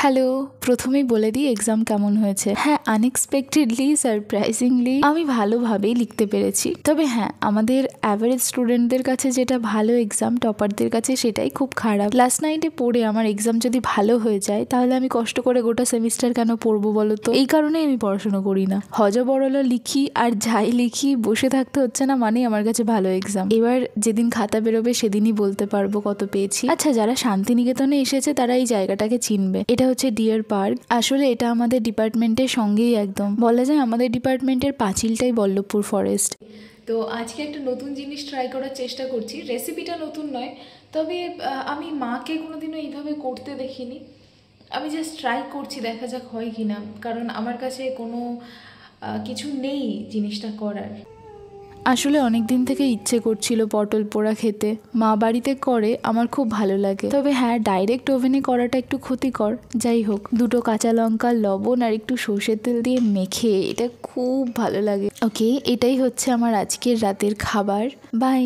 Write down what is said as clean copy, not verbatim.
Hello, প্রথমেই বলে দিই এক্সাম কেমন হয়েছে। হ্যাঁ, আনএক্সপেক্টেডলি সারপ্রাইজিংলি আমি ভালোভাবেই লিখতে পেরেছি। তবে হ্যাঁ, আমাদের অ্যাভারেজ স্টুডেন্টদের কাছে যেটা ভালো এক্সাম, টপারদের কাছে সেটাই খুব খারাপ। ক্লাস 9-এ পড়ে আমার এক্সাম যদি ভালো হয়ে যায় তাহলে আমি কষ্ট করে গোটা সেমিস্টার কেন পড়বো বলো তো? এই কারণেই আমি পড়াশোনা করি না। হজবরল লিখি আর যাই লিখি বসে থাকতে হচ্ছে না মানেই আমার কাছে ভালো এক্সাম। এবার যেদিন খাতা বেরোবে সেদিনই বলতে পারবো কত পেয়েছি। আচ্ছা, যারা শান্তিনিকেতনে এসেছে তারা এই জায়গাটাকে চিনবে। এটা হচ্ছে ডিয়ার পার্ক। আসলে এটা আমাদের ডিপার্টমেন্টের সঙ্গেই একদম বলা যায় আমাদের ডিপার্টমেন্টের পাঁচিলটাই বল্লভপুর ফরেস্ট। তো আজকে একটা নতুন জিনিস ট্রাই করার চেষ্টা করছি। রেসিপিটা নতুন নয়, তবে আমি মাকে কোনোদিনও এইভাবে করতে দেখিনি। আমি জাস্ট ট্রাই করছি, দেখা যাক হয় কি না, কারণ আমার কাছে কোনো কিছু নেই জিনিসটা করার। আসলে অনেক দিন থেকে ইচ্ছে করছিল পটল পোড়া খেতে। মা বাড়িতে করে, আমার খুব ভালো লাগে। তবে হ্যাঁ, ডাইরেক্ট ওভেনে করাটা একটু ক্ষতিকর। যাই হোক, 2টো কাঁচা লঙ্কা, লবণ আর একটু সর্ষের তেল দিয়ে মেখে এটা খুব ভালো লাগে। ওকে, এটাই হচ্ছে আমার আজকের রাতের খাবার। বাই।